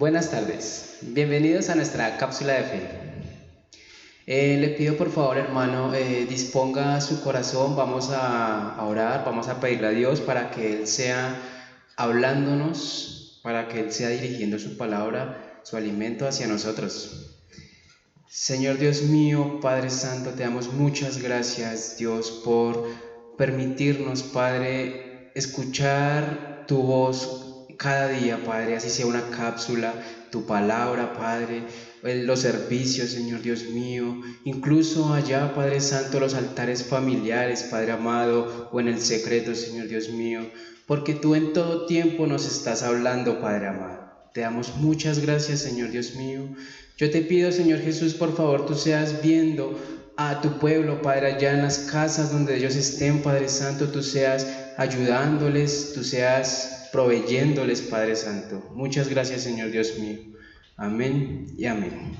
Buenas tardes, bienvenidos a nuestra cápsula de fe. Le pido por favor, hermano, disponga su corazón, vamos a orar, vamos a pedirle a Dios para que Él sea hablándonos, para que Él sea dirigiendo su palabra, su alimento hacia nosotros. Señor Dios mío, Padre Santo, te damos muchas gracias, Dios, por permitirnos, Padre, escuchar tu voz cada día, Padre, así sea una cápsula, tu palabra, Padre, los servicios, Señor Dios mío, incluso allá, Padre Santo, los altares familiares, Padre amado, o en el secreto, Señor Dios mío, porque tú en todo tiempo nos estás hablando, Padre amado. Te damos muchas gracias, Señor Dios mío. Yo te pido, Señor Jesús, por favor, tú seas viendo a tu pueblo, Padre, allá en las casas donde ellos estén, Padre Santo, tú seas ayudándoles, tú seas proveyéndoles, Padre Santo. Muchas gracias, Señor Dios mío. Amén y amén.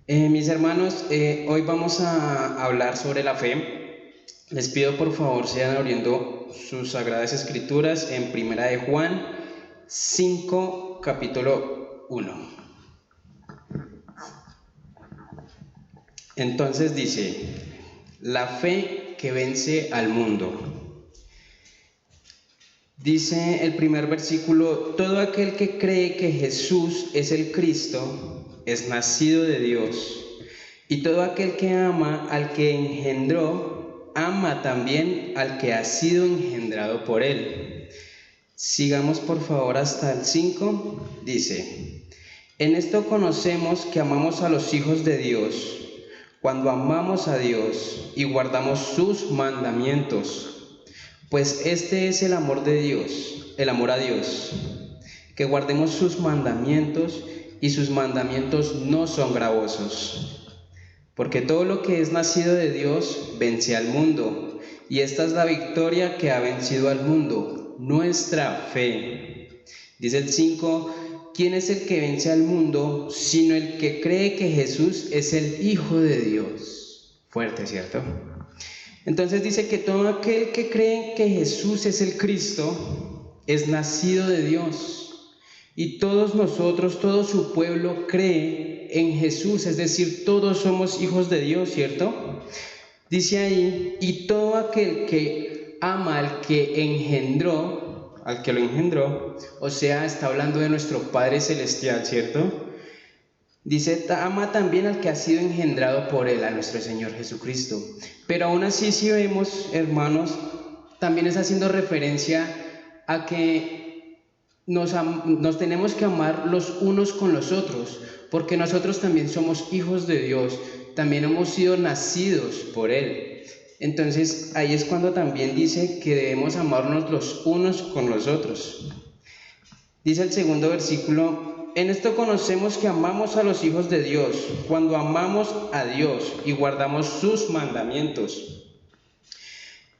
Mis hermanos, hoy vamos a hablar sobre la fe. Les pido, por favor, sean abriendo sus sagradas escrituras en Primera de Juan 5, capítulo 1. Entonces dice, la fe que vence al mundo. Dice el primer versículo, todo aquel que cree que Jesús es el Cristo es nacido de Dios, y todo aquel que ama al que engendró, ama también al que ha sido engendrado por él. Sigamos por favor hasta el 5, dice, en esto conocemos que amamos a los hijos de Dios, cuando amamos a Dios y guardamos sus mandamientos, pues este es el amor de Dios, el amor a Dios, que guardemos sus mandamientos, y sus mandamientos no son gravosos, porque todo lo que es nacido de Dios vence al mundo, y esta es la victoria que ha vencido al mundo, nuestra fe. Dice el 5, ¿quién es el que vence al mundo, sino el que cree que Jesús es el Hijo de Dios? Fuerte, ¿cierto? Entonces dice que todo aquel que cree que Jesús es el Cristo es nacido de Dios. Y todos nosotros, todo su pueblo cree en Jesús, es decir, todos somos hijos de Dios, ¿cierto? Dice ahí, y todo aquel que ama al que engendró, al que lo engendró, o sea, está hablando de nuestro Padre Celestial, ¿cierto? Dice, ama también al que ha sido engendrado por él, a nuestro Señor Jesucristo. Pero aún así, si vemos, hermanos, también está haciendo referencia a que nos tenemos que amar los unos con los otros, porque nosotros también somos hijos de Dios, también hemos sido nacidos por Él. Entonces ahí es cuando también dice que debemos amarnos los unos con los otros. Dice el segundo versículo, en esto conocemos que amamos a los hijos de Dios, cuando amamos a Dios y guardamos sus mandamientos.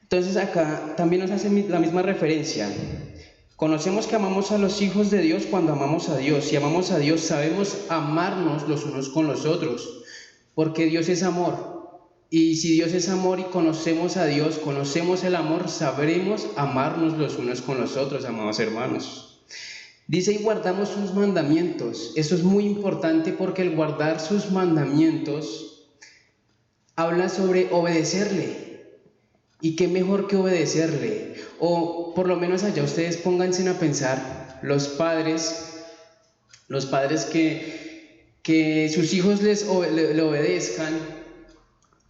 Entonces acá también nos hace la misma referencia. Conocemos que amamos a los hijos de Dios cuando amamos a Dios. Si amamos a Dios, sabemos amarnos los unos con los otros, porque Dios es amor. Y si Dios es amor y conocemos a Dios, conocemos el amor, sabremos amarnos los unos con los otros, amados hermanos. Dice, y guardamos sus mandamientos. Eso es muy importante porque el guardar sus mandamientos habla sobre obedecerle. ¿Y qué mejor que obedecerle? O por lo menos allá ustedes pónganse a pensar, los padres que sus hijos le obedezcan,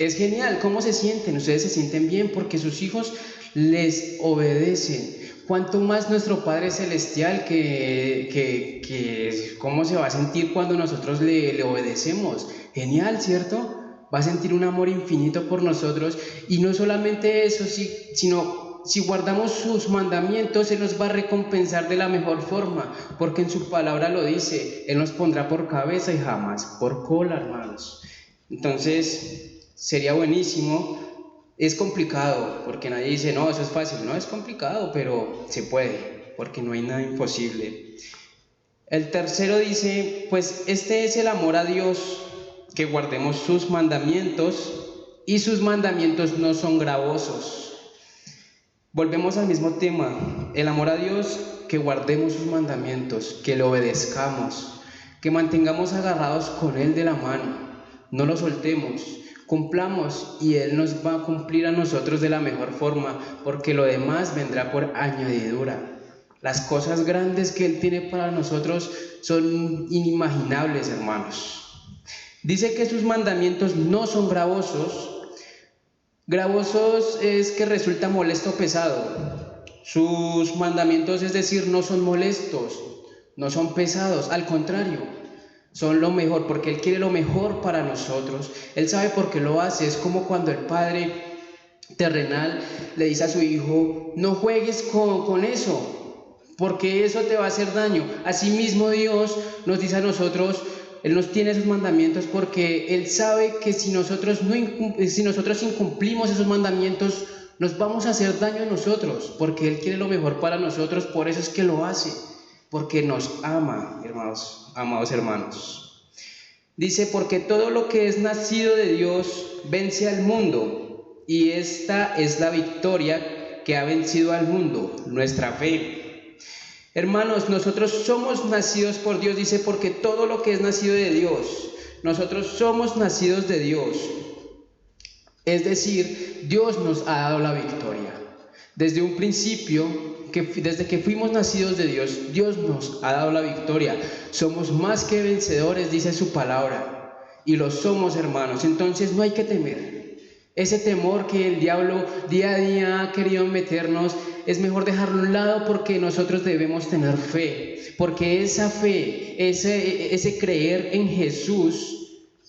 es genial. ¿Cómo se sienten? Ustedes se sienten bien porque sus hijos les obedecen. ¿Cuánto más nuestro Padre Celestial que cómo se va a sentir cuando nosotros le obedecemos? Genial, ¿cierto? Va a sentir un amor infinito por nosotros, y no solamente eso, sino si guardamos sus mandamientos, Él nos va a recompensar de la mejor forma, porque en su palabra lo dice, Él nos pondrá por cabeza y jamás por cola, hermanos. Entonces, sería buenísimo. Es complicado, porque nadie dice, no, eso es fácil. No, es complicado, pero se puede, porque no hay nada imposible. El tercero dice, pues este es el amor a Dios, que guardemos sus mandamientos, y sus mandamientos no son gravosos. Volvemos al mismo tema, el amor a Dios, que guardemos sus mandamientos, que le obedezcamos, que mantengamos agarrados con Él de la mano, no lo soltemos, cumplamos y Él nos va a cumplir a nosotros de la mejor forma, porque lo demás vendrá por añadidura. Las cosas grandes que Él tiene para nosotros son inimaginables, hermanos. Dice que sus mandamientos no son gravosos. Gravosos es que resulta molesto o pesado. Sus mandamientos, es decir, no son molestos, no son pesados, al contrario, son lo mejor, porque Él quiere lo mejor para nosotros. Él sabe por qué lo hace. Es como cuando el padre terrenal le dice a su hijo: no juegues con eso, porque eso te va a hacer daño. Asimismo, Dios nos dice a nosotros, Él nos tiene esos mandamientos porque Él sabe que si nosotros incumplimos esos mandamientos, nos vamos a hacer daño a nosotros, porque Él quiere lo mejor para nosotros. Por eso es que lo hace, porque nos ama, hermanos, amados hermanos. Dice: porque todo lo que es nacido de Dios vence al mundo, y esta es la victoria que ha vencido al mundo, nuestra fe. Hermanos, nosotros somos nacidos por Dios, dice, porque todo lo que es nacido de Dios, nosotros somos nacidos de Dios. Es decir, Dios nos ha dado la victoria. Desde un principio, desde que fuimos nacidos de Dios, Dios nos ha dado la victoria. Somos más que vencedores, dice su palabra, y lo somos, hermanos. Entonces no hay que temer. Ese temor que el diablo día a día ha querido meternos, es mejor dejarlo a un lado, porque nosotros debemos tener fe, porque esa fe, ese creer en Jesús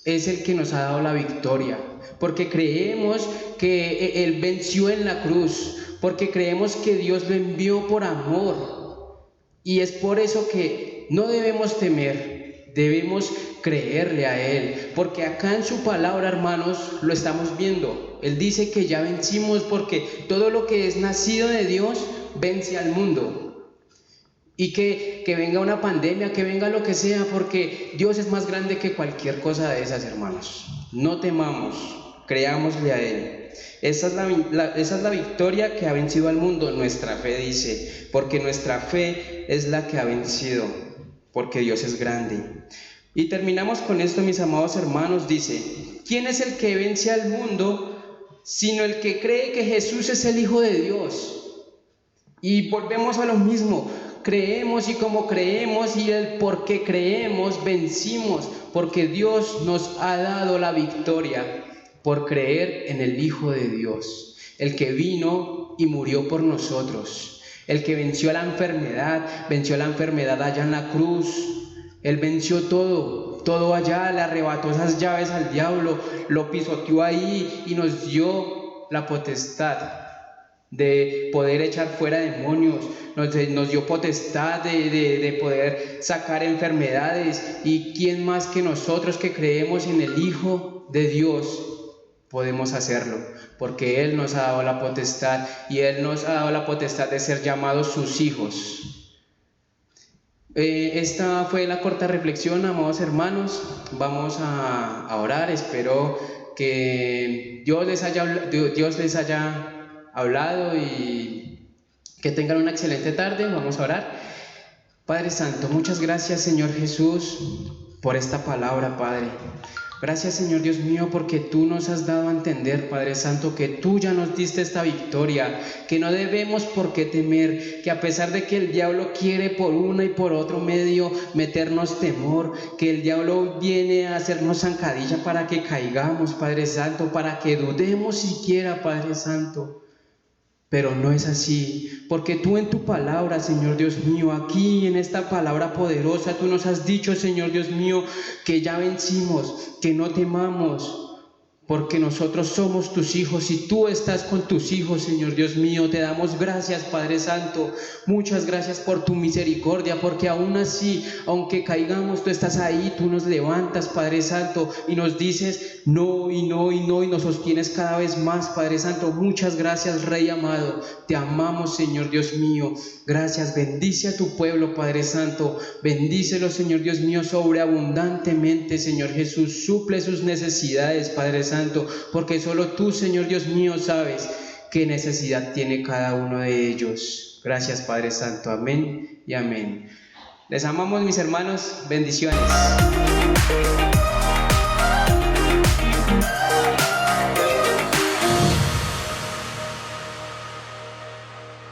es el que nos ha dado la victoria, porque creemos que Él venció en la cruz, porque creemos que Dios lo envió por amor, y es por eso que no debemos temer, debemos creerle a Él, porque acá en su palabra, hermanos, lo estamos viendo. Él dice que ya vencimos, porque todo lo que es nacido de Dios vence al mundo. Y que venga una pandemia, que venga lo que sea, porque Dios es más grande que cualquier cosa de esas, hermanos. No temamos, creámosle a Él. Esa es la victoria que ha vencido al mundo, nuestra fe, dice, porque nuestra fe es la que ha vencido, porque Dios es grande. Y terminamos con esto, mis amados hermanos. Dice: ¿quién es el que vence al mundo sino el que cree que Jesús es el Hijo de Dios? Y volvemos a lo mismo, creemos, y como creemos y el por qué creemos, vencimos, porque Dios nos ha dado la victoria por creer en el Hijo de Dios, el que vino y murió por nosotros, el que venció la enfermedad allá en la cruz. Él venció todo allá, le arrebató esas llaves al diablo, lo pisoteó ahí y nos dio la potestad de poder echar fuera demonios, nos dio potestad de poder sacar enfermedades. ¿Y quién más que nosotros, que creemos en el Hijo de Dios, podemos hacerlo? Porque Él nos ha dado la potestad, y Él nos ha dado la potestad de ser llamados sus hijos. Esta fue la corta reflexión, amados hermanos. Vamos a orar. Espero que Dios les haya hablado y que tengan una excelente tarde. Vamos a orar. Padre Santo, muchas gracias, Señor Jesús, por esta palabra, Padre. Gracias, Señor Dios mío, porque tú nos has dado a entender, Padre Santo, que tú ya nos diste esta victoria, que no debemos por qué temer, que a pesar de que el diablo quiere por uno y por otro medio meternos temor, que el diablo viene a hacernos zancadilla para que caigamos, Padre Santo, para que dudemos siquiera, Padre Santo. Pero no es así, porque tú en tu palabra, Señor Dios mío, aquí en esta palabra poderosa, tú nos has dicho, Señor Dios mío, que ya vencimos, que no temamos, porque nosotros somos tus hijos y tú estás con tus hijos, Señor Dios mío. Te damos gracias, Padre Santo, muchas gracias por tu misericordia, porque aún así, aunque caigamos, tú estás ahí, tú nos levantas, Padre Santo, y nos dices no y no y no, y nos sostienes cada vez más, Padre Santo. Muchas gracias, Rey amado, te amamos, Señor Dios mío. Gracias, bendice a tu pueblo, Padre Santo, bendícelo, Señor Dios mío, sobreabundantemente, Señor Jesús. Suple sus necesidades, Padre Santo, porque solo tú, Señor Dios mío, sabes qué necesidad tiene cada uno de ellos. Gracias, Padre Santo. Amén y amén. Les amamos, mis hermanos. Bendiciones.